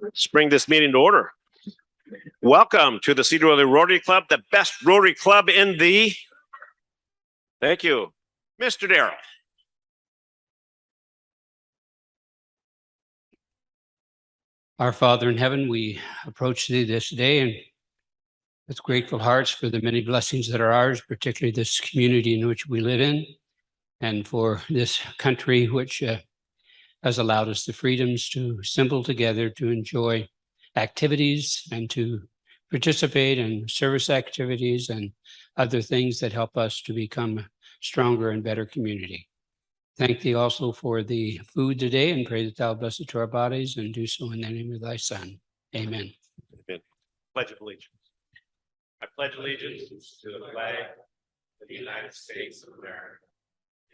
Let's bring this meeting to order. Welcome to the Sedro Woolley Rotary Club, the best Rotary Club in the... Thank you, Mr. Darrell. Our Father in heaven, we approach thee this day and with grateful hearts for the many blessings that are ours, particularly this community in which we live in, and for this country which has allowed us the freedoms to assemble together to enjoy activities and to participate in service activities and other things that help us to become a stronger and better community. Thank thee also for the food today and pray that thou bless it to our bodies and do so in the name of thy Son. Amen. Amen. Pledge of allegiance. I pledge allegiance to the flag of the United States of America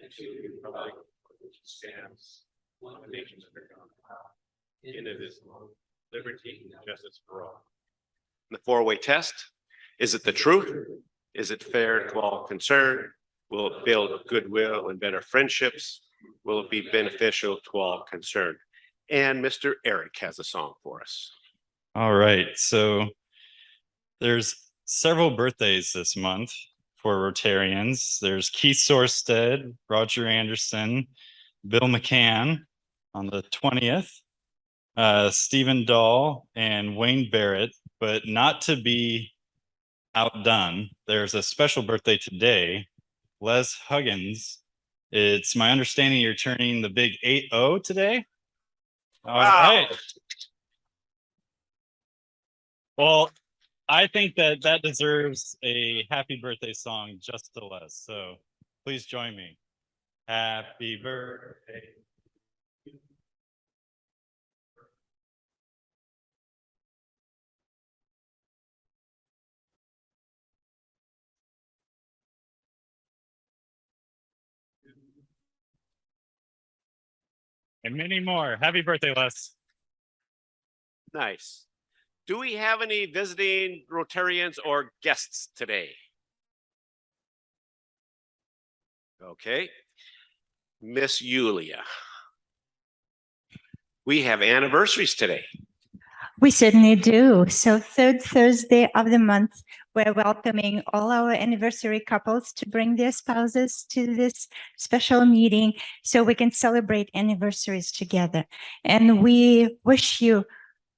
and to the republic for which it stands, one nation under God, indivisible, liberty and justice for all. The four-way test: is it the truth? Is it fair to all concerned? Will it build goodwill and better friendships? Will it be beneficial to all concerned? And Mr. Eric has a song for us. All right, so there's several birthdays this month for Rotarians. There's Keith Sorsted, Roger Anderson, Bill McCann on the 20th, Stephen Dahl, and Wayne Barrett. But not to be outdone, there's a special birthday today. Les Huggins. It's my understanding you're turning the big 8-0 today. All right. Well, I think that deserves a happy birthday song just to Les. So please join me. Happy birthday. And many more. Happy birthday, Les. Nice. Do we have any visiting Rotarians or guests today? Okay. Miss Yulia. We have anniversaries today. We certainly do. So third Thursday of the month, we're welcoming all our anniversary couples to bring their spouses to this special meeting so we can celebrate anniversaries together. And we wish you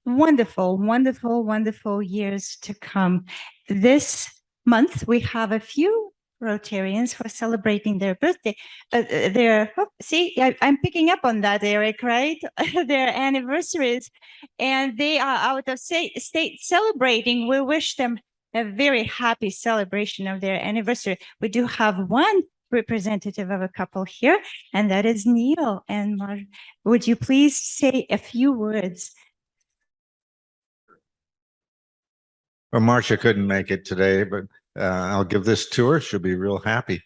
wonderful, wonderful, wonderful years to come. This month, we have a few Rotarians who are celebrating their birthday. I'm picking up on that, Eric, right? Their anniversaries, and they are out of state celebrating. We wish them a very happy celebration of their anniversary. We do have one representative of a couple here, and that is Neil and Mar. Would you please say a few words? Well, Marcia couldn't make it today, but I'll give this to her. She'll be real happy.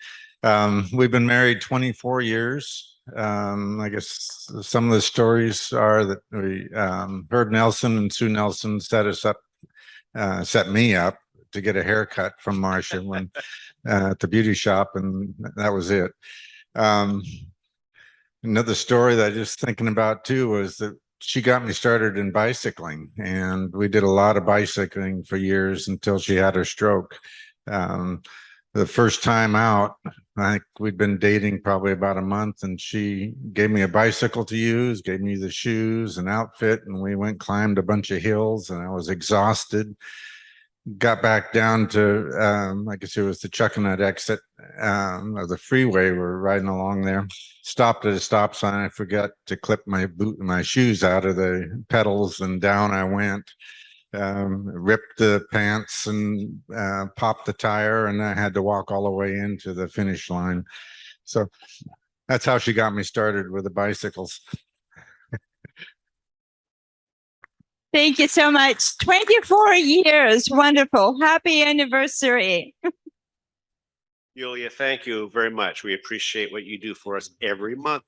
We've been married 24 years. I guess some of the stories are that we, Herb Nelson and Sue Nelson set me up to get a haircut from Marcia when at the beauty shop, and that was it. Another story that I just thinking about too was that she got me started in bicycling, and we did a lot of bicycling for years until she had her stroke. The first time out, I think we'd been dating probably about a month, and she gave me a bicycle to use, gave me the shoes and outfit, and we climbed a bunch of hills, and I was exhausted. Got back down to, I guess it was the Chuckanut exit of the freeway. We're riding along there, stopped at a stop sign. I forgot to clip my shoes out of the pedals, and down I went. Ripped the pants and popped the tire, and I had to walk all the way into the finish line. So that's how she got me started with the bicycles. Thank you so much. 24 years. Wonderful. Happy anniversary. Yulia, thank you very much. We appreciate what you do for us every month.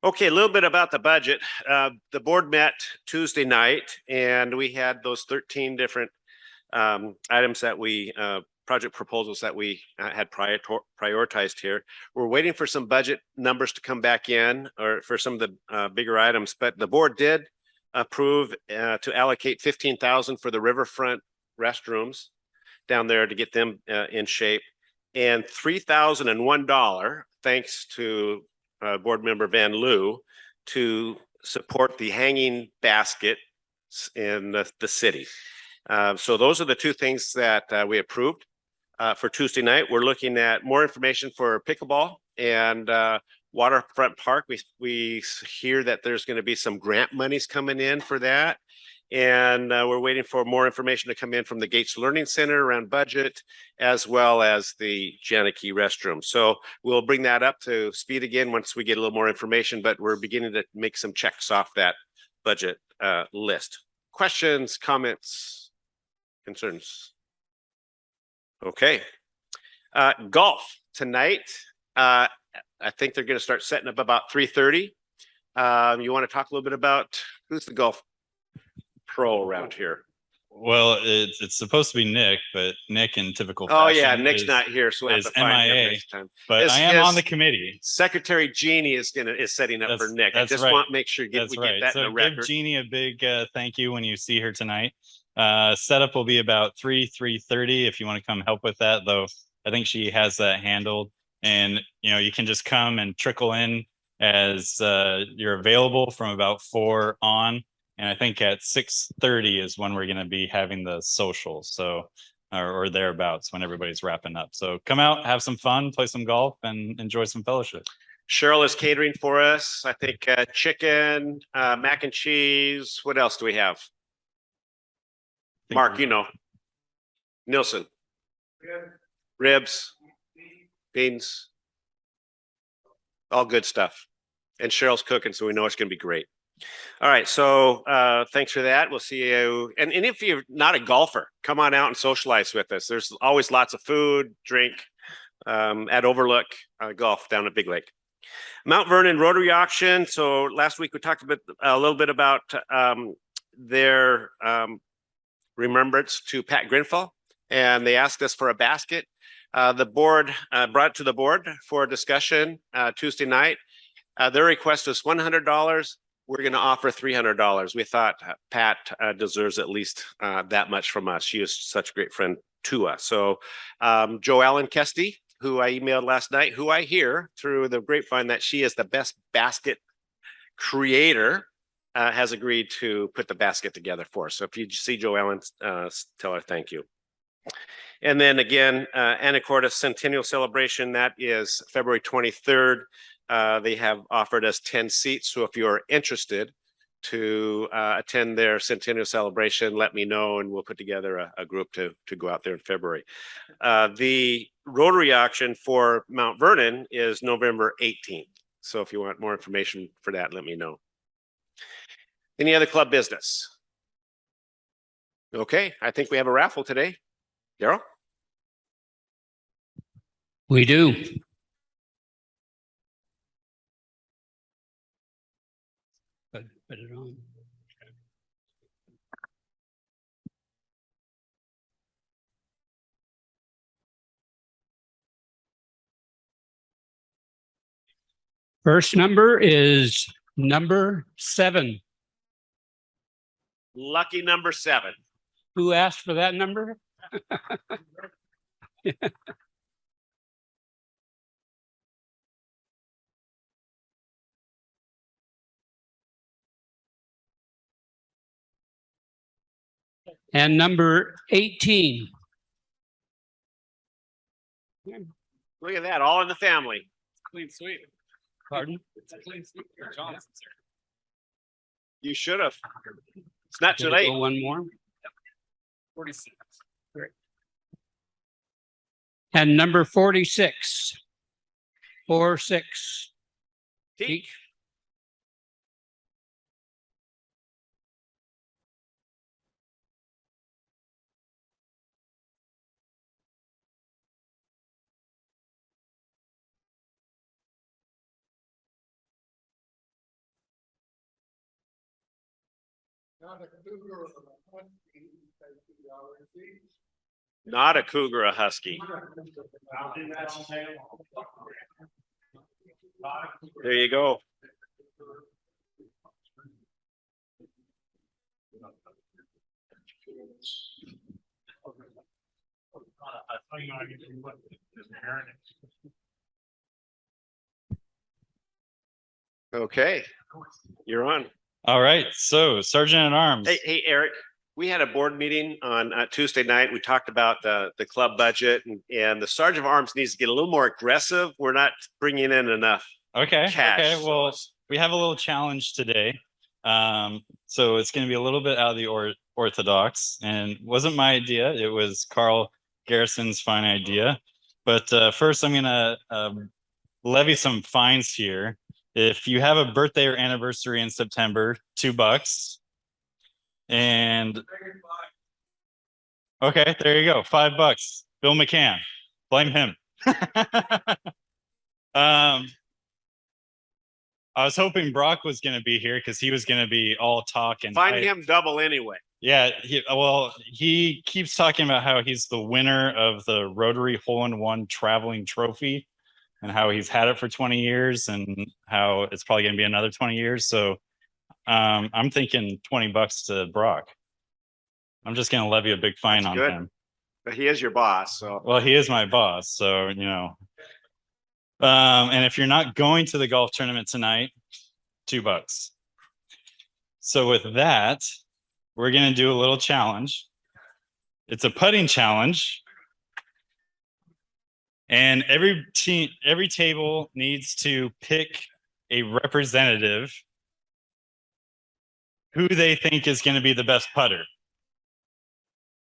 Okay, a little bit about the budget. The board met Tuesday night, and we had those 13 different items that we project proposals that we had prioritized here. We're waiting for some budget numbers to come back in, or for some of the bigger items, but the board did approve to allocate 15,000 for the riverfront restrooms down there to get them in shape, and $3,001, thanks to board member Van Loo, to support the hanging basket in the city. So those are the two things that we approved for Tuesday night. We're looking at more information for pickleball and Waterfront Park. We hear that there's going to be some grant monies coming in for that. And we're waiting for more information to come in from the Gates Learning Center around budget, as well as the Janicki restroom. So we'll bring that up to speed again once we get a little more information, but we're beginning to make some checks off that budget list. Questions, comments, concerns? Okay. Golf tonight. I think they're going to start setting up about 3:30. You want to talk a little bit about who's the golf pro around here? Well, it's supposed to be Nick, but Nick in typical Oh fashion yeah, Nick's not here, so we'll have is to find him MIA, next time. but I am on the His committee. Secretary Jeannie is setting up for Nick. I That's just right. want to make sure we get that So in the give record. Jeannie a big thank you when you see her tonight. Setup will be about 3:30 if you want to come help with that, though. I think she has that handled, and you can just come and trickle in as you're available from about 4 on. And I think at 6:30 is when we're going to be having the social. So, or thereabouts when everybody's wrapping up. So come out, have some fun, play some golf, and enjoy some fellowship. Cheryl is catering for us. I think chicken, mac and cheese. What else do we have? Mark, Nilsson. Ribs, beans, all good stuff. And Cheryl's cooking, so we know it's going to be great. All right, so thanks for that. We'll see you. And if you're not a golfer, come on out and socialize with us. There's always lots of food, drink at Overlook Golf down at Big Lake. Mount Vernon Rotary Auction. So last week we talked a little bit about their remembrance to Pat Grenfell, and they asked us for a basket. The board brought it to the board for discussion Tuesday night. Their request was $100. We're going to offer $300. We thought Pat deserves at least that much from us. She is such a great friend to us. So Joe Allen Kesty, who I emailed last night, who I hear through the grapevine that she is the best basket creator, has agreed to put the basket together for us. So if you see Joe Allen, tell her thank you. And then again, Anacortes Centennial Celebration, that is February 23rd. They have offered us 10 seats. So if you're interested to attend their Centennial Celebration, let me know and we'll put together a group to go out there in February. The Rotary auction for Mount Vernon is November 18th. So if you want more information for that, let me know. Any other club business? Okay, I think we have a raffle today. Daryl? We do. Put it on. First number is number 7. Lucky number 7. Who asked for that number? And number 18. Look at that, all in the family. Clean sweep. Pardon? It's a clean sweep for Johnson, sir. You should have. It's not too Did it late. go one more. 46. And number 46. 46. Teak. Not a cougar, a husky. There you go. Okay, you're on. All right, so Sergeant at Arms. Hey, Eric, we had a board meeting on Tuesday night. We talked about the club budget and the Sergeant of Arms needs to get a little more aggressive. We're not bringing in enough. Okay. Cash. Okay. Well, we have a little challenge today. So it's going to be a little bit out of the orthodox, and wasn't my idea. It was Carl Garrison's fine idea. But first, I'm going to levy some fines here. If you have a birthday or anniversary in September, $2. And okay, there you go, $5. Bill McCann, blame him. I was hoping Brock was going to be here because he was going to be all talk and Find him double anyway. Yeah, he keeps talking about how he's the winner of the Rotary Hole-in-One traveling trophy and how he's had it for 20 years and how it's probably going to be another 20 years. So I'm thinking $20 to Brock. I'm just going to levy a big fine on him. But he is your boss, so. Well, he is my boss, so you know. And if you're not going to the golf tournament tonight, $2. So with that, we're going to do a little challenge. It's a putting challenge. And every table needs to pick a representative who they think is going to be the best putter.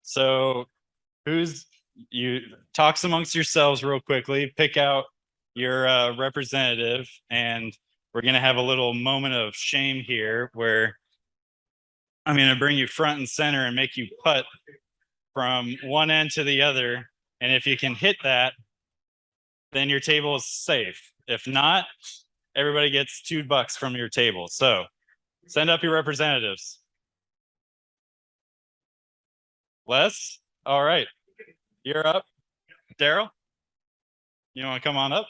So you talks amongst yourselves real quickly, pick out your representative, and we're going to have a little moment of shame here where I'm going to bring you front and center and make you putt from one end to the other. And if you can hit that, then your table is safe. If not, everybody gets $2 from your table. So send up your representatives. Les? All right. You're up. Daryl? You want to come on up?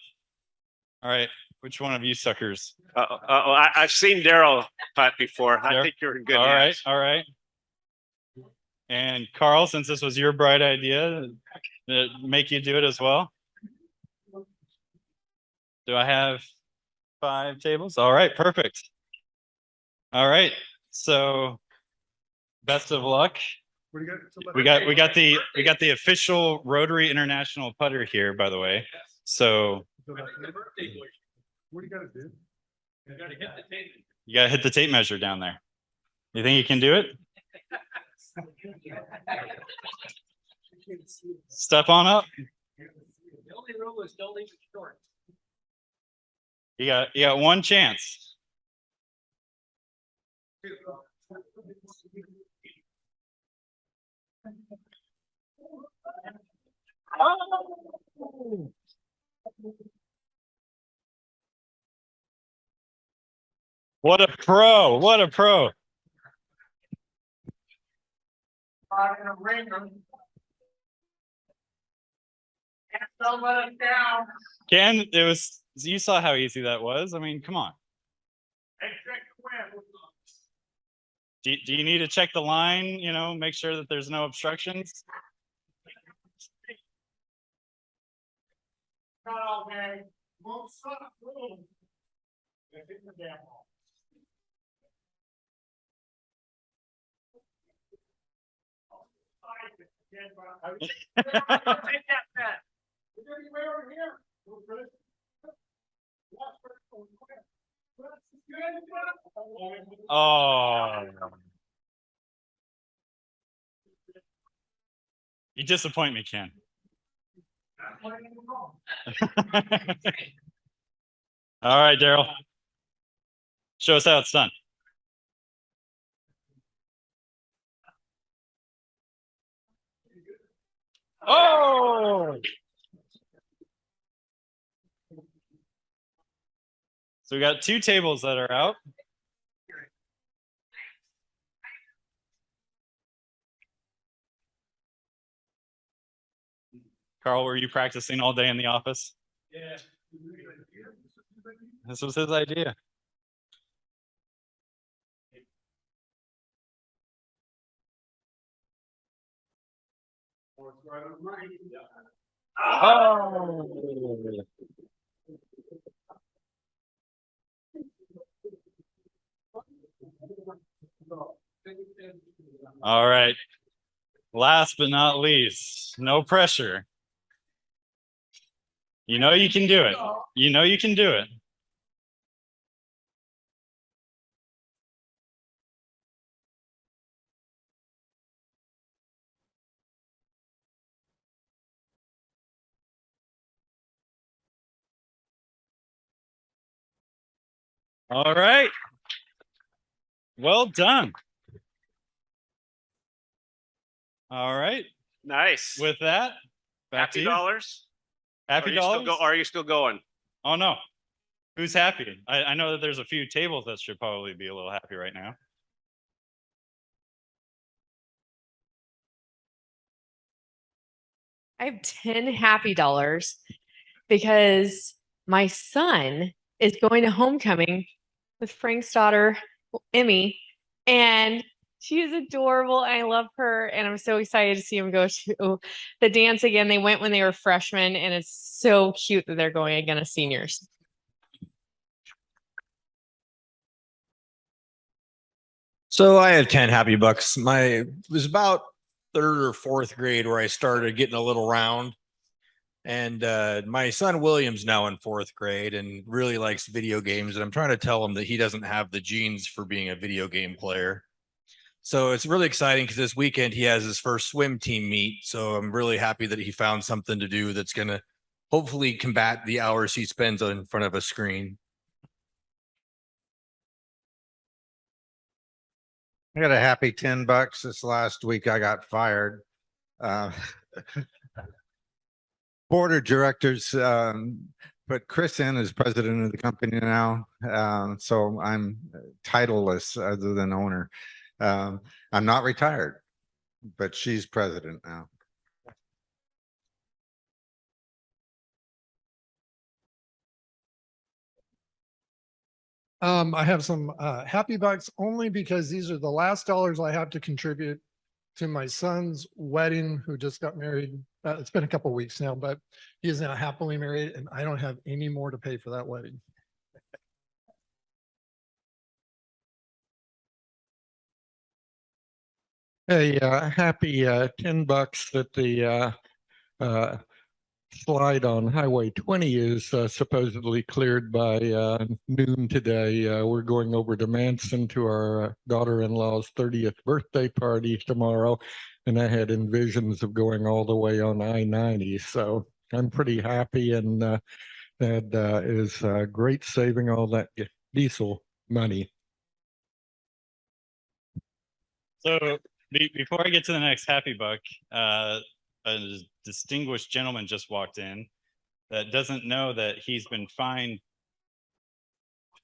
All right. Which one of you suckers? I've seen Daryl putt before. I think you're in good hands. All right. And Carl, since this was your bright idea, make you do it as well. Do I have 5 tables? All right, perfect. All right. So best of luck. We got the official Rotary International putter here, by the way. So What do you gotta do? You gotta hit the tape. you gotta hit the tape measure down there. You think you can do it? Step on up. The only rule is don't leave it short. You got one chance. What a pro. What a pro. Ken, you saw how easy that was. I mean, come on. Do you need to check the line, you know, make sure that there's no obstructions? Oh, you disappoint me, Ken. All right, Daryl. Show us how it's done. Oh! So we got 2 tables that are out. Carl, were you practicing all day in the office? Yeah. This was his idea. Oh. All right. Last but not least, no pressure. You know you can do it. You know you can do it. All right. Well done. All right. Nice. With that, back Happy to you. dollars? Happy Are you still dollars. are you still going? Oh no. Who's happy? I know that there's a few tables that should probably be a little happy right now. I have 10 happy dollars because my son is going to homecoming with Frank's daughter, Emmy, and she is adorable. And I love her. And I'm so excited to see him go to the dance again. They went when they were freshmen, and it's so cute that they're going again as seniors. So I have 10 happy bucks. It was about third or fourth grade where I started getting a little round. And my son William's now in fourth grade and really likes video games. And I'm trying to tell him that he doesn't have the genes for being a video game player. So it's really exciting because this weekend he has his first swim team meet. So I'm really happy that he found something to do that's going to hopefully combat the hours he spends in front of a screen. I got a happy $10 this last week. I got fired. Board of directors put Chris in as president of the company now. So I'm titleless other than owner. I'm not retired, but she's president now. I have some happy bucks only because these are the last dollars I have to contribute to my son's wedding, who just got married. It's been a couple of weeks now, but he is now happily married, and I don't have any more to pay for that wedding. Hey, happy $10 that the slide on Highway 20 is supposedly cleared by noon today. We're going over to Manson to our daughter-in-law's 30th birthday party tomorrow, and I had envisions of going all the way on I-90. So I'm pretty happy, and that is great saving all that diesel money. So before I get to the next happy buck, a distinguished gentleman just walked in that doesn't know that he's been fined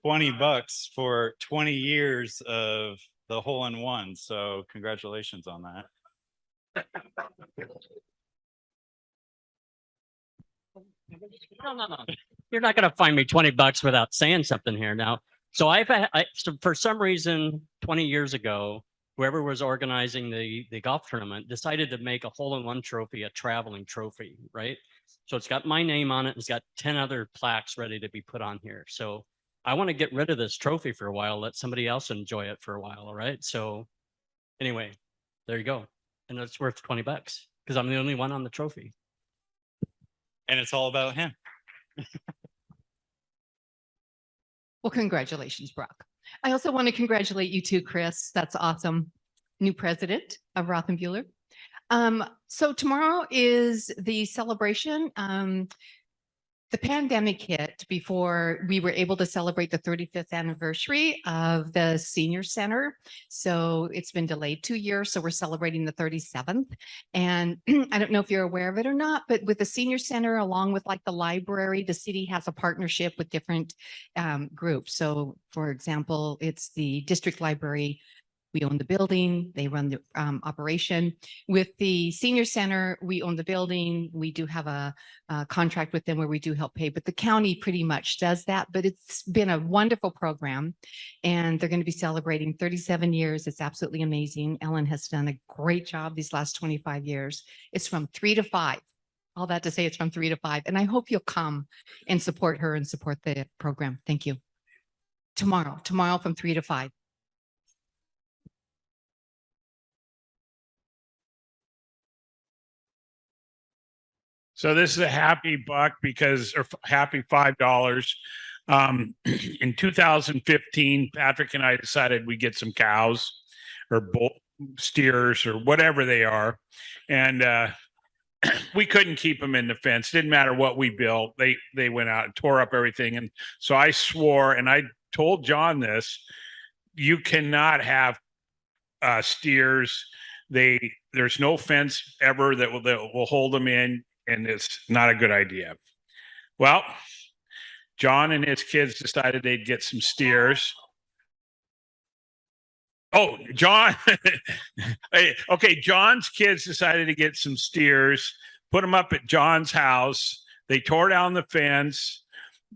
$20 for 20 years of the hole-in-one. So congratulations on that. No. You're not going to find me $20 without saying something here now. So so for some reason, 20 years ago, whoever was organizing the golf tournament decided to make a hole-in-one trophy a traveling trophy, right? So it's got my name on it. It's got 10 other plaques ready to be put on here. So I want to get rid of this trophy for a while, let somebody else enjoy it for a while, all right? So anyway, there you go. And it's worth $20 because I'm the only one on the trophy. And it's all about him. Well, congratulations, Brock. I also want to congratulate you too, Chris. That's awesome. New president of Rothenbuehler. So tomorrow is the celebration. The pandemic hit before we were able to celebrate the 35th anniversary of the senior center. So it's been delayed 2 years. So we're celebrating the 37th. And I don't know if you're aware of it or not, but with the senior center, along with like the library, the city has a partnership with different groups. So for example, it's the district library We own the building. They run the operation. With the senior center, we own the building. We do have a contract with them where we do help pay, but the county pretty much does that. But it's been a wonderful program, and they're going to be celebrating 37 years. It's absolutely amazing. Ellen has done a great job these last 25 years. It's from 3 to 5. All that to say it's from 3 to 5. And I hope you'll come and support her and support the program. Thank you. Tomorrow from 3 to 5. So this is a happy buck because, or happy $5. In 2015, Patrick and I decided we get some cows or steers or whatever they are. And we couldn't keep them in the fence. Didn't matter what we built. They went out and tore up everything. And so I swore, and I told John this, you cannot have steers. There's no fence ever that will hold them in, and it's not a good idea. Well, John and his kids decided they'd get some steers. Oh, John. Okay, John's kids decided to get some steers, put them up at John's house. They tore down the fence.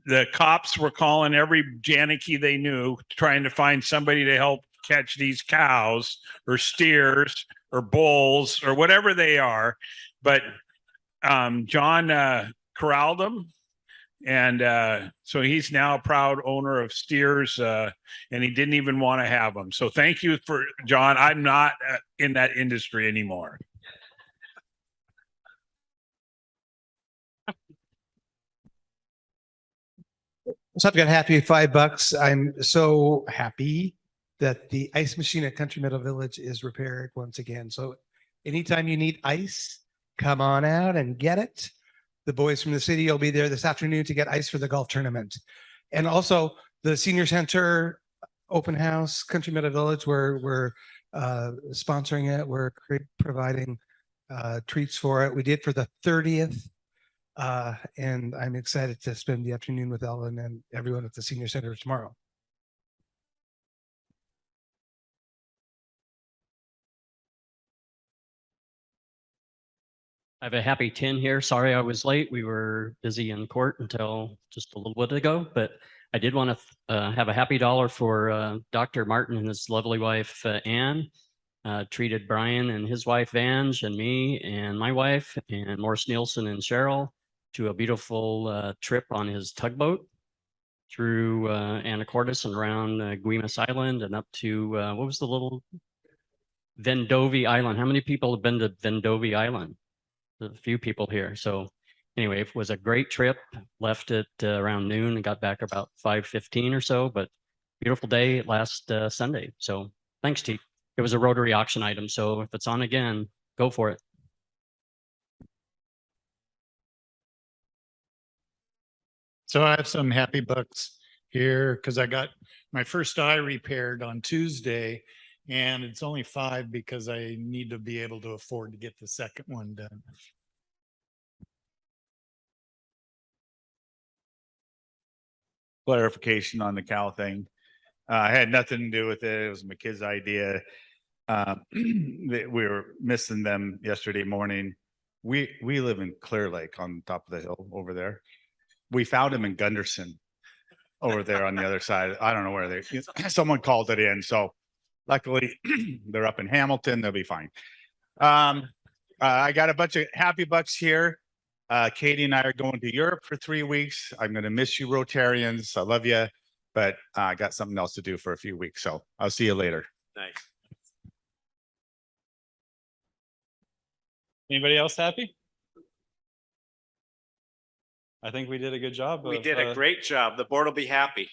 The cops were calling every Janicky they knew, trying to find somebody to help catch these cows or steers or bulls or whatever they are. But John corralled them. And so he's now a proud owner of steers, and he didn't even want to have them. So thank you for John. I'm not in that industry anymore. So I've got happy $5. I'm so happy that the ice machine at Country Meadow Village is repaired once again. So anytime you need ice, come on out and get it. The boys from the city will be there this afternoon to get ice for the golf tournament. And also the senior center open house, Country Meadow Village, we're sponsoring it. We're providing treats for it. We did for the 30th. And I'm excited to spend the afternoon with Ellen and everyone at the senior center tomorrow. I have a happy 10 here. Sorry I was late. We were busy in court until just a little bit ago, but I did want to have a happy dollar for Dr. Martin and his lovely wife, Ann. Treated Brian and his wife, Vange, and me and my wife, and Morris Nielsen and Cheryl to a beautiful trip on his tugboat through Anacortes and around Guimas Island and up to, what was the little Vendovi Island? How many people have been to Vendovi Island? A few people here. So anyway, it was a great trip. Left at around noon and got back about 5:15 or so, but beautiful day last Sunday. So thanks, T. It was a Rotary auction item. So if it's on again, go for it. So I have some happy bucks here because I got my first eye repaired on Tuesday, and it's only 5 because I need to be able to afford to get the second one done. Clarification on the cow thing. I had nothing to do with it. It was my kid's idea. We were missing them yesterday morning. We live in Clear Lake on top of the hill over there. We found them in Gunderson over there on the other side. I don't know where they, someone called it in. So luckily they're up in Hamilton. They'll be fine. I got a bunch of happy bucks here. Katie and I are going to Europe for 3 weeks. I'm going to miss you, Rotarians. I love you, but I got something else to do for a few weeks. So I'll see you later. Nice. Anybody else happy? I think we did a good job. We did a great job. The board will be happy.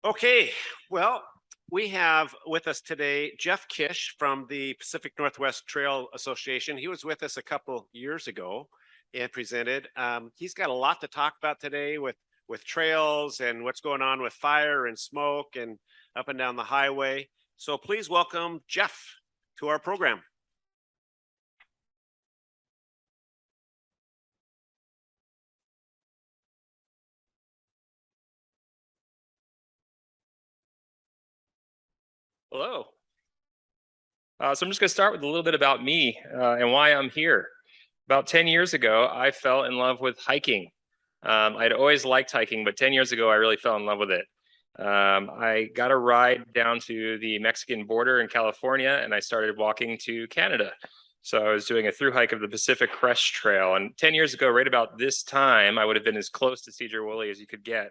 Okay, well, we have with us today Jeff Kish from the Pacific Northwest Trail Association. He was with us a couple years ago and presented. He's got a lot to talk about today with trails and what's going on with fire and smoke and up and down the highway. So please welcome Jeff to our program. Hello. So I'm just going to start with a little bit about me and why I'm here. About 10 years ago, I fell in love with hiking. I'd always liked hiking, but 10 years ago, I really fell in love with it. I got a ride down to the Mexican border in California, and I started walking to Canada. So I was doing a through hike of the Pacific Crest Trail. And 10 years ago, right about this time, I would have been as close to Sedro Woolley as you could get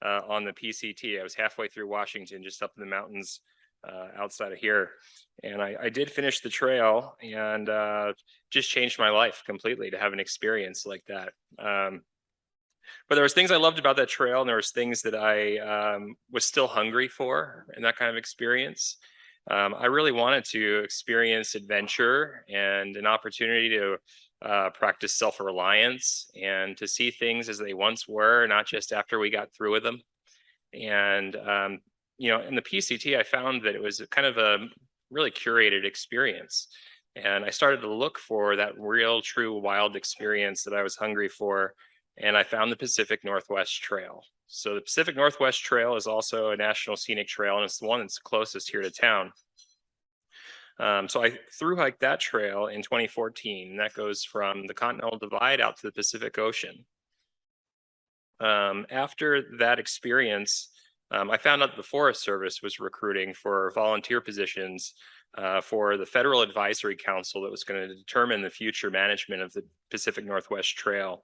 on the PCT. I was halfway through Washington, just up in the mountains outside of here. And I did finish the trail and just changed my life completely to have an experience like that. But there was things I loved about that trail, and there was things that I was still hungry for in that kind of experience. I really wanted to experience adventure and an opportunity to practice self-reliance and to see things as they once were, not just after we got through with them. And you know, in the PCT, I found that it was kind of a really curated experience. And I started to look for that real, true, wild experience that I was hungry for. And I found the Pacific Northwest Trail. So the Pacific Northwest Trail is also a national scenic trail, and it's the one that's closest here to town. So I through hiked that trail in 2014, and that goes from the Continental Divide out to the Pacific Ocean. After that experience, I found out the Forest Service was recruiting for volunteer positions for the Federal Advisory Council that was going to determine the future management of the Pacific Northwest Trail.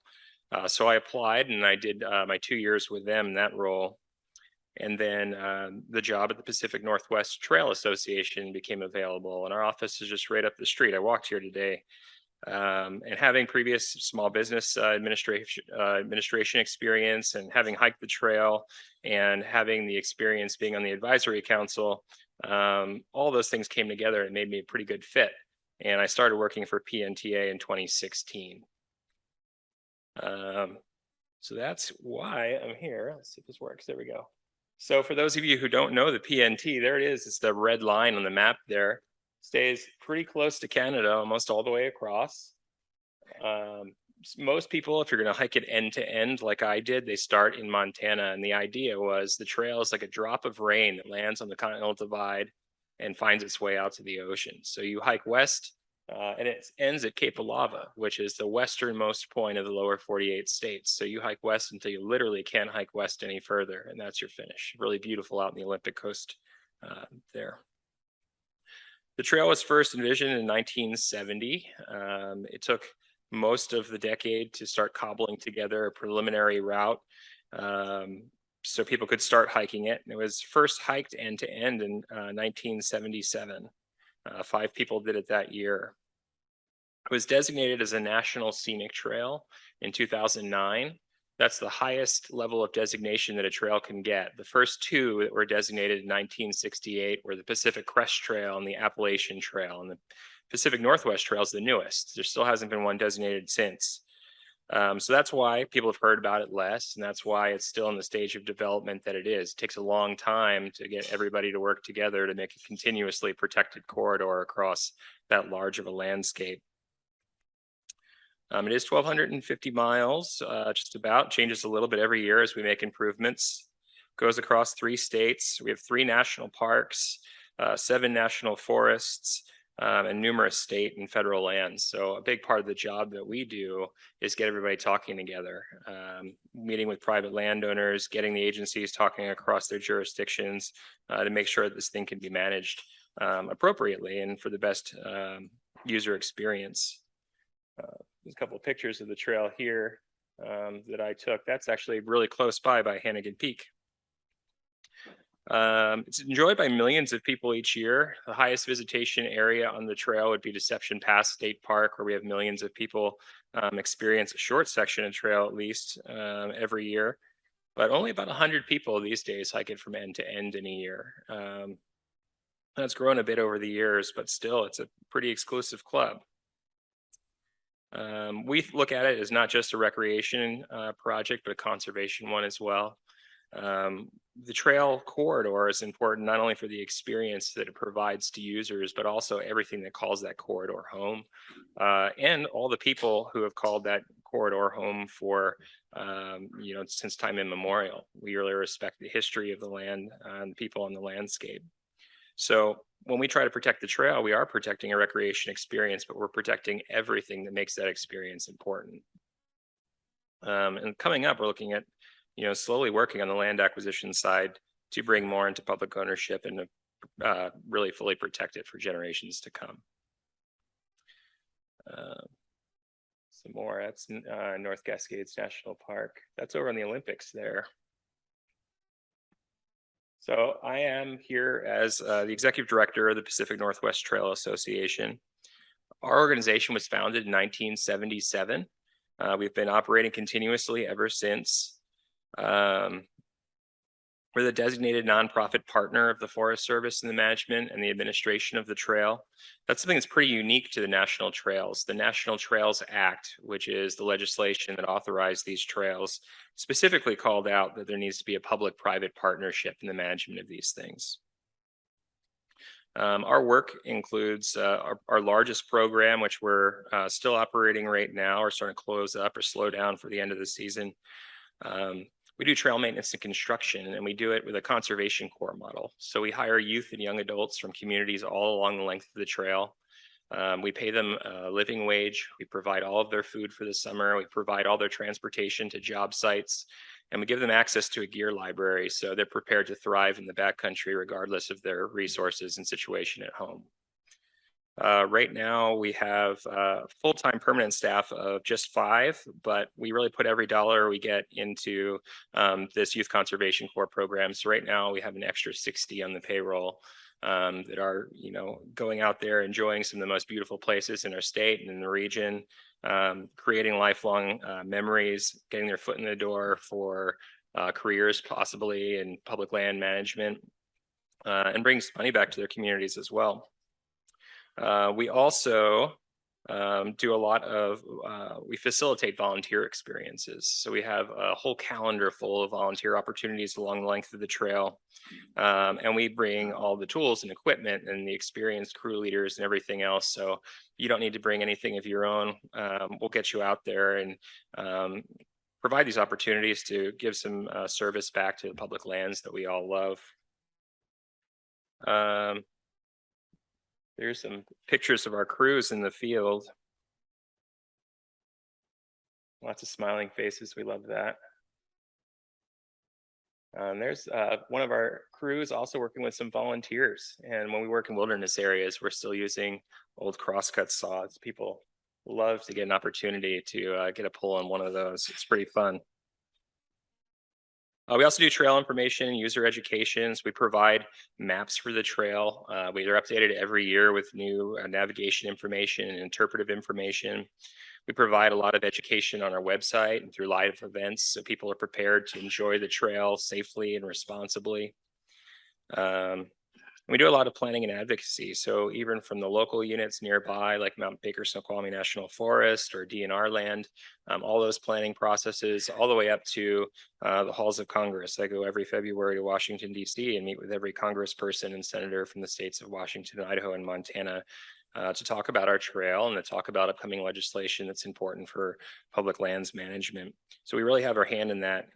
So I applied, and I did my 2 years with them in that role. And then the job at the Pacific Northwest Trail Association became available, and our office is just right up the street. I walked here today. And having previous small business administration experience, and having hiked the trail, and having the experience being on the advisory council, all those things came together and made me a pretty good fit. And I started working for PNTA in 2016. So that's why I'm here. Let's see if this works. There we go. So for those of you who don't know the PNT, there it is. It's the red line on the map there. Stays pretty close to Canada, almost all the way across. Most people, if you're going to hike it end to end like I did, they start in Montana. And the idea was the trail is like a drop of rain that lands on the Continental Divide and finds its way out to the ocean. So you hike west, and it ends at Cape of Lava, which is the westernmost point of the lower 48 states. So you hike west until you literally can't hike west any further, and that's your finish. Really beautiful out in the Olympic coast there. The trail was first envisioned in 1970. It took most of the decade to start cobbling together a preliminary route so people could start hiking it. And it was first hiked end to end in 1977. 5 people did it that year. It was designated as a National Scenic Trail in 2009. That's the highest level of designation that a trail can get. The first 2 that were designated in 1968 were the Pacific Crest Trail and the Appalachian Trail. And the Pacific Northwest Trail is the newest. There still hasn't been one designated since. So that's why people have heard about it less, and that's why it's still in the stage of development that it is. It takes a long time to get everybody to work together to make a continuously protected corridor across that large of a landscape. It is 1,250 miles, just about. Changes a little bit every year as we make improvements. Goes across 3 states. We have 3 national parks, 7 national forests, and numerous state and federal lands. So a big part of the job that we do is get everybody talking together, meeting with private landowners, getting the agencies talking across their jurisdictions to make sure that this thing can be managed appropriately and for the best user experience. There's a couple of pictures of the trail here that I took. That's actually really close by Hannigan Peak. It's enjoyed by millions of people each year. The highest visitation area on the trail would be Deception Pass State Park, where we have millions of people experience a short section of trail at least every year. But only about 100 people these days hike it from end to end in a year. That's grown a bit over the years, but still it's a pretty exclusive club. We look at it as not just a recreation project, but a conservation one as well. The trail corridor is important not only for the experience that it provides to users, but also everything that calls that corridor home, and all the people who have called that corridor home for, since time immemorial. We really respect the history of the land and the people on the landscape. So when we try to protect the trail, we are protecting a recreation experience, but we're protecting everything that makes that experience important. And coming up, we're looking at, slowly working on the land acquisition side to bring more into public ownership and really fully protect it for generations to come. Some more, that's North Cascades National Park. That's over in the Olympics there. So I am here as the executive director of the Pacific Northwest Trail Association. Our organization was founded in 1977. We've been operating continuously ever since. We're the designated nonprofit partner of the Forest Service in the management and the administration of the trail. That's something that's pretty unique to the National Trails. The National Trails Act, which is the legislation that authorized these trails, specifically called out that there needs to be a public-private partnership in the management of these things. Our work includes our largest program, which we're still operating right now, or starting to close up or slow down for the end of the season. We do trail maintenance and construction, and we do it with a conservation corps model. So we hire youth and young adults from communities all along the length of the trail. We pay them a living wage. We provide all of their food for the summer. We provide all their transportation to job sites, and we give them access to a gear library so they're prepared to thrive in the backcountry regardless of their resources and situation at home. Right now, we have full-time permanent staff of just 5, but we really put every dollar we get into this Youth Conservation Corps program. So right now, we have an extra 60 on the payroll that are, going out there, enjoying some of the most beautiful places in our state and in the region, creating lifelong memories, getting their foot in the door for careers possibly in public land management, and bring some money back to their communities as well. We also do a lot of, we facilitate volunteer experiences. So we have a whole calendar full of volunteer opportunities along the length of the trail. And we bring all the tools and equipment and the experienced crew leaders and everything else. So you don't need to bring anything of your own. We'll get you out there and provide these opportunities to give some service back to the public lands that we all love. There's some pictures of our crews in the field. Lots of smiling faces. We love that. There's one of our crews also working with some volunteers. And when we work in wilderness areas, we're still using old crosscut saws. People love to get an opportunity to get a pull on one of those. It's pretty fun. We also do trail information and user educations. We provide maps for the trail. We are updated every year with new navigation information and interpretive information. We provide a lot of education on our website and through live events so people are prepared to enjoy the trail safely and responsibly. We do a lot of planning and advocacy. So even from the local units nearby, like Mount Baker Snoqualmie National Forest or DNR land, all those planning processes, all the way up to the halls of Congress. I go every February to Washington, D.C. and meet with every congressperson and senator from the states of Washington, Idaho, and Montana to talk about our trail and to talk about upcoming legislation that's important for public lands management. So we really have our hand in that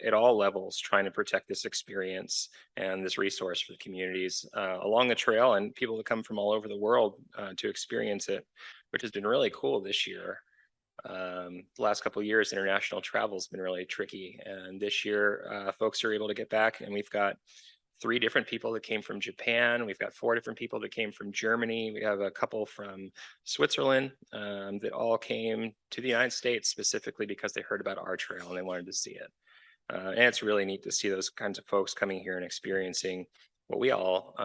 at all levels, trying to protect this experience and this resource for the communities along the trail and people that come from all over the world to experience it, which has been really cool this year. The last couple of years, international travel has been really tricky. And this year, folks are able to get back, and we've got 3 different people that came from Japan. We've got 4 different people that came from Germany. We have a couple from Switzerland that all came to the United States specifically because they heard about our trail and they wanted to see it. And it's really neat to see those kinds of folks coming here and experiencing what we all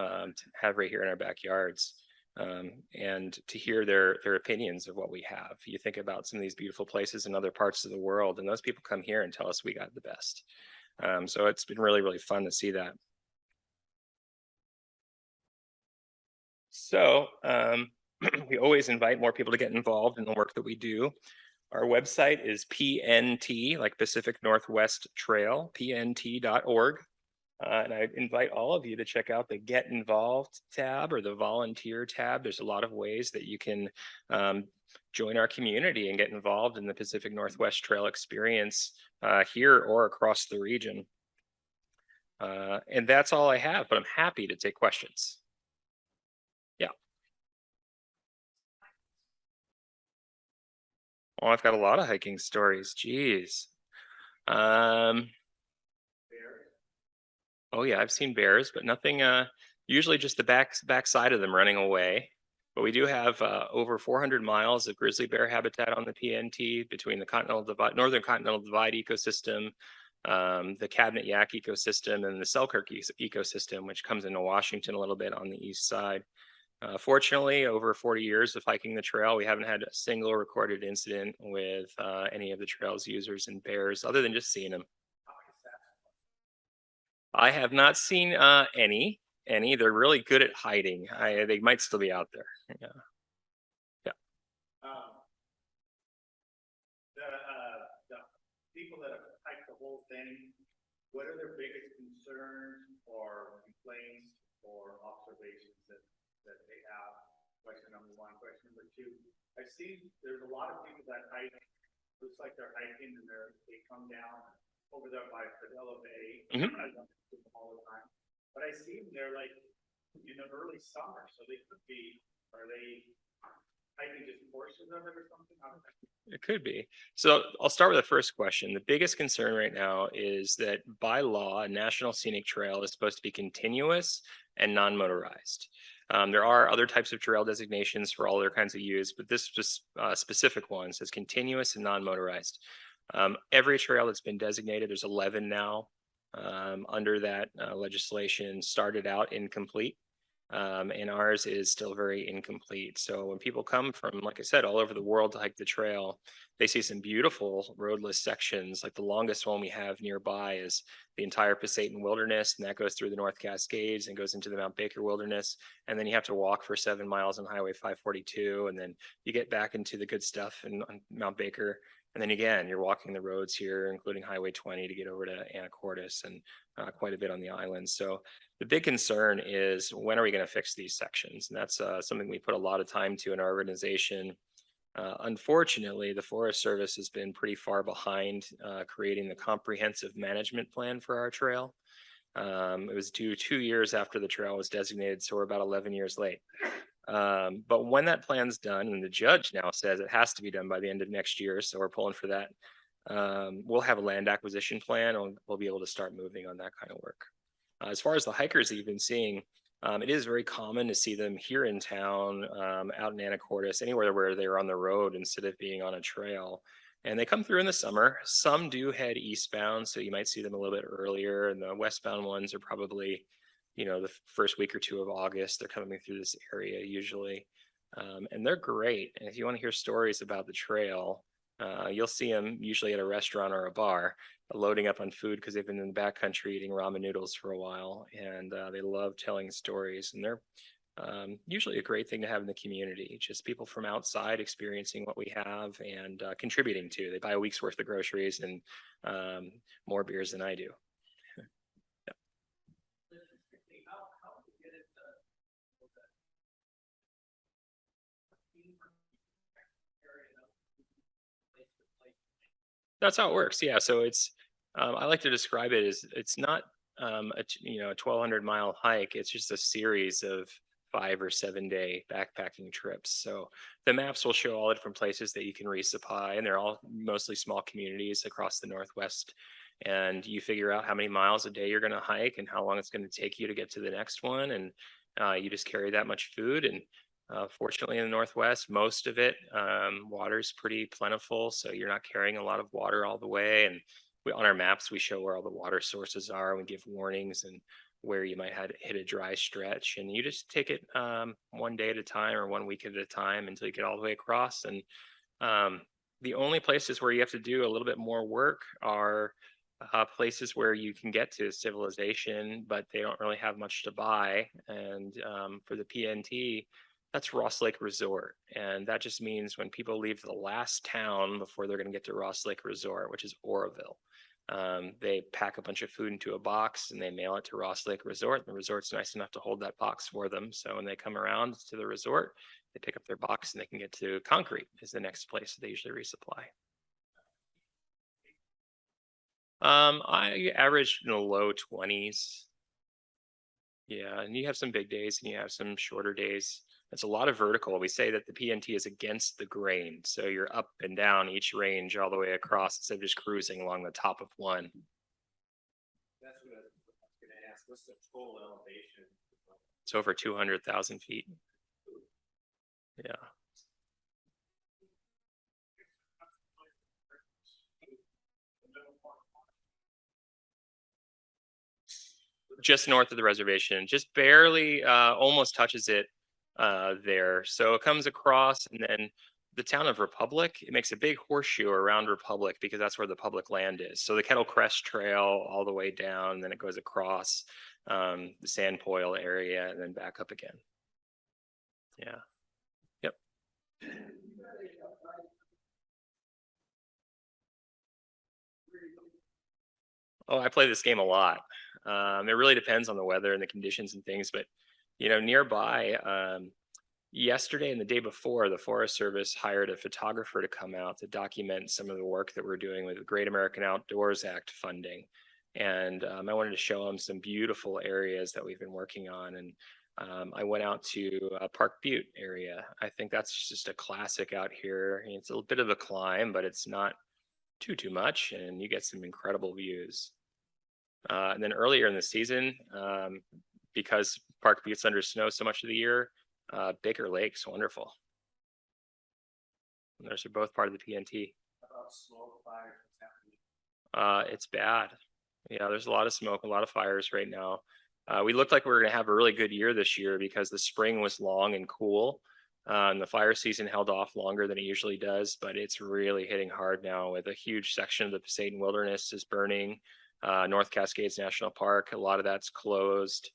have right here in our backyards. And to hear their opinions of what we have. You think about some of these beautiful places in other parts of the world, and those people come here and tell us we got the best. So it's been really, really fun to see that. So we always invite more people to get involved in the work that we do. Our website is PNT, like Pacific Northwest Trail, pnt.org. And I invite all of you to check out the Get Involved tab or the Volunteer tab. There's a lot of ways that you can join our community and get involved in the Pacific Northwest Trail experience here or across the region. And that's all I have, but I'm happy to take questions. Oh, I've got a lot of hiking stories. Jeez. Oh yeah, I've seen bears, but nothing, usually just the back side of them running away. But we do have over 400 miles of grizzly bear habitat on the PNT between the Northern Continental Divide ecosystem, the Cabinet Yaak ecosystem, and the Selkirk ecosystem, which comes into Washington a little bit on the east side. Fortunately, over 40 years of hiking the trail, we haven't had a single recorded incident with any of the trail's users and bears, other than just seeing them. I have not seen any. They're really good at hiding. They might still be out there. Yeah. The people that have hiked the whole thing, what are their biggest concerns or complaints or observations that they have? Question number one. Question number two, I've seen there's a lot of people that hike, looks like they're hiking and they come down over there by Padilla Bay. I don't see them all the time, but I see them there like in the early summer, so they could be, are they hiking just portions of it or something? It could be. So I'll start with the first question. The biggest concern right now is that by law, a national scenic trail is supposed to be continuous and non-motorized. There are other types of trail designations for all other kinds of use, but this specific one says continuous and non-motorized. Every trail that's been designated, there's 11 now under that legislation, started out incomplete. And ours is still very incomplete. So when people come from, like I said, all over the world to hike the trail, they see some beautiful roadless sections. Like the longest one we have nearby is the entire Pasayten Wilderness, and that goes through the North Cascades and goes into the Mount Baker Wilderness. And then you have to walk for 7 miles on Highway 542, and then you get back into the good stuff on Mount Baker. And then again, you're walking the roads here, including Highway 20 to get over to Anacortes and quite a bit on the island. So the big concern is, when are we going to fix these sections? And that's something we put a lot of time to in our organization. Unfortunately, the Forest Service has been pretty far behind creating the comprehensive management plan for our trail. It was due 2 years after the trail was designated, so we're about 11 years late. But when that plan's done, and the judge now says it has to be done by the end of next year, so we're pulling for that, we'll have a land acquisition plan, and we'll be able to start moving on that kind of work. As far as the hikers that you've been seeing, it is very common to see them here in town, out in Anacortes, anywhere where they're on the road instead of being on a trail. And they come through in the summer. Some do head eastbound, so you might see them a little bit earlier. And the westbound ones are probably, the first week or two of August. They're coming through this area usually. And they're great. And if you want to hear stories about the trail, you'll see them usually at a restaurant or a bar, loading up on food because they've been in the backcountry eating ramen noodles for a while, and they love telling stories. And they're usually a great thing to have in the community, just people from outside experiencing what we have and contributing to. They buy a week's worth of groceries and more beers than I do. That's how it works. Yeah. So it's, I like to describe it as, it's not a 1,200-mile hike. It's just a series of 5 or 7 day backpacking trips. So the maps will show all the different places that you can resupply, and they're all mostly small communities across the Northwest. And you figure out how many miles a day you're going to hike and how long it's going to take you to get to the next one. And you just carry that much food. And fortunately, in the Northwest, most of it, water's pretty plentiful, so you're not carrying a lot of water all the way. And on our maps, we show where all the water sources are, and we give warnings and where you might hit a dry stretch. And you just take it 1 day at a time or 1 week at a time until you get all the way across. And the only places where you have to do a little bit more work are places where you can get to civilization, but they don't really have much to buy. And for the PNT, that's Ross Lake Resort. And that just means when people leave the last town before they're going to get to Ross Lake Resort, which is Oroville, they pack a bunch of food into a box and they mail it to Ross Lake Resort. And the resort's nice enough to hold that box for them. So when they come around to the resort, they pick up their box and they can get to Concrete, is the next place that they usually resupply. I average in the low 20s. Yeah, and you have some big days and you have some shorter days. It's a lot of vertical. We say that the PNT is against the grain. So you're up and down each range all the way across instead of just cruising along the top of one. That's what I was gonna ask. What's the total elevation? It's over 200,000 feet. Yeah. Just north of the reservation, just barely, almost touches it there. So it comes across, and then the town of Republic, it makes a big horseshoe around Republic because that's where the public land is. So the Kettle Crest Trail all the way down, and then it goes across the Sandpoil area and then back up again. Yeah. Yep. Oh, I play this game a lot. It really depends on the weather and the conditions and things, but you know, nearby, yesterday and the day before, the Forest Service hired a photographer to come out to document some of the work that we're doing with the Great American Outdoors Act funding. And I wanted to show them some beautiful areas that we've been working on. And I went out to Park Butte area. I think that's just a classic out here. It's a bit of a climb, but it's not too much, and you get some incredible views. And then earlier in the season, because Park Butte's under snow so much of the year, Baker Lake's wonderful. And those are both part of the PNT. About smoke fire. It's bad. Yeah, there's a lot of smoke, a lot of fires right now. We looked like we were going to have a really good year this year because the spring was long and cool. And the fire season held off longer than it usually does, but it's really hitting hard now with a huge section of the Pasayten Wilderness is burning. North Cascades National Park, a lot of that's closed.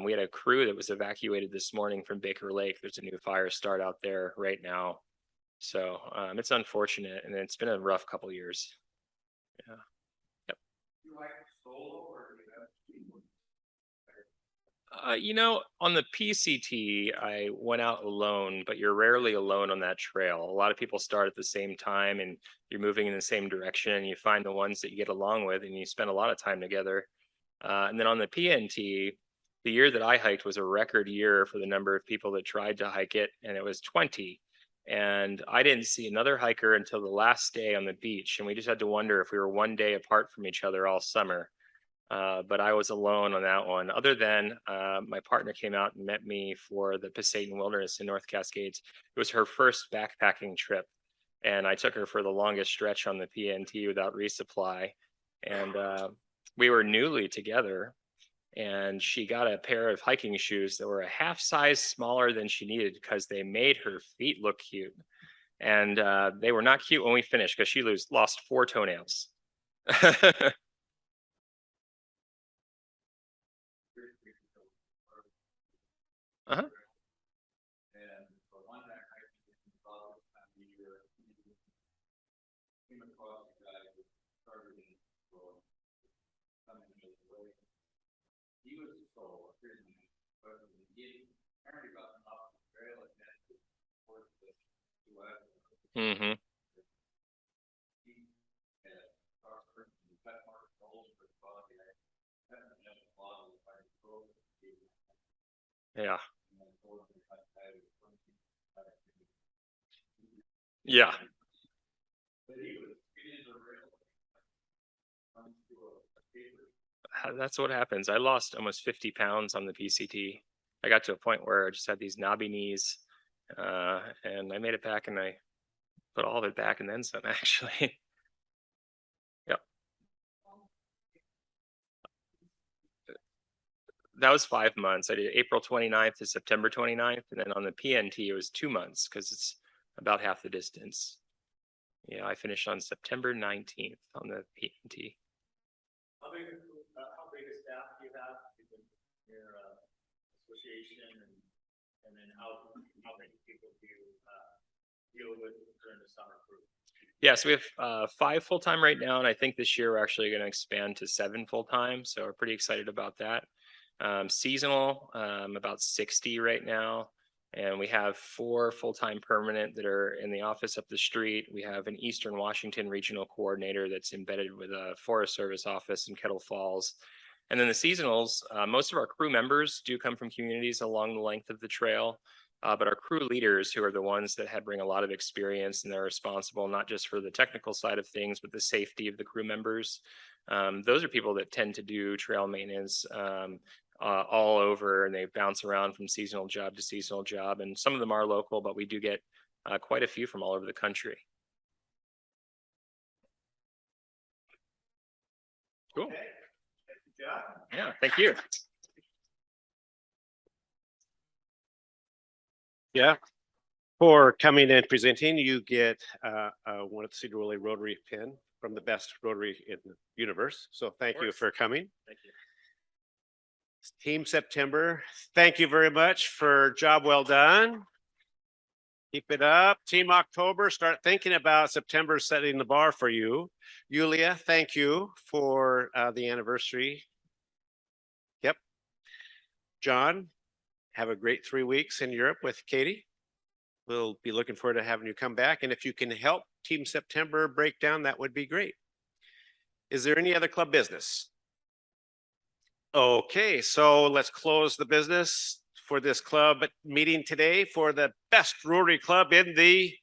We had a crew that was evacuated this morning from Baker Lake. There's a new fire start out there right now. So it's unfortunate, and it's been a rough couple years. Yeah. Yep. You like solo or do you have teamwork? You know, on the PCT, I went out alone, but you're rarely alone on that trail. A lot of people start at the same time and you're moving in the same direction, and you find the ones that you get along with and you spend a lot of time together. And then on the PNT, the year that I hiked was a record year for the number of people that tried to hike it, and it was 20. And I didn't see another hiker until the last day on the beach, and we just had to wonder if we were one day apart from each other all summer. But I was alone on that one. Other than my partner came out and met me for the Pasayten Wilderness in North Cascades. It was her first backpacking trip, and I took her for the longest stretch on the PNT without resupply. And we were newly together, and she got a pair of hiking shoes that were a half size smaller than she needed because they made her feet look cute. And they were not cute when we finished because she lost 4 toenails. Uh-huh. And the one that I involved with time of year, came across a guy who started in coming to the way. He was a solo, but in the beginning, apparently got off the trail and then towards the west. Mm-hmm. Yeah. Yeah. That's what happens. I lost almost 50 pounds on the PCT. I got to a point where I just had these knobby knees, and I made it back, and I put all of it back and then some, actually. Yep. That was 5 months. I did April 29th to September 29th. And then on the PNT, it was 2 months because it's about half the distance. Yeah, I finished on September 19th on the PNT. How big a staff do you have in your association, and then how many people do you deal with during the summer crew? Yeah, so we have 5 full-time right now, and I think this year we're actually going to expand to 7 full-time. So we're pretty excited about that. Seasonal, about 60 right now. And we have 4 full-time permanent that are in the office up the street. We have an Eastern Washington regional coordinator that's embedded with a Forest Service office in Kettle Falls. And then the seasonals, most of our crew members do come from communities along the length of the trail. But our crew leaders, who are the ones that bring a lot of experience and they're responsible not just for the technical side of things, but the safety of the crew members. Those are people that tend to do trail maintenance all over, and they bounce around from seasonal job to seasonal job. And some of them are local, but we do get quite a few from all over the country. Cool. Yeah, thank you. Yeah. For coming and presenting, you get one of the Sedro Woolley Rotary pin from the best Rotary in the universe. So thank you for coming. Thank you. Team September, thank you very much for job well done. Keep it up. Team October, start thinking about September setting the bar for you. Yulia, thank you for the anniversary. Yep. John, have a great 3 weeks in Europe with Katie. We'll be looking forward to having you come back. And if you can help Team September break down, that would be great. Is there any other club business? Okay, so let's close the business for this club meeting today for the best Rotary Club in the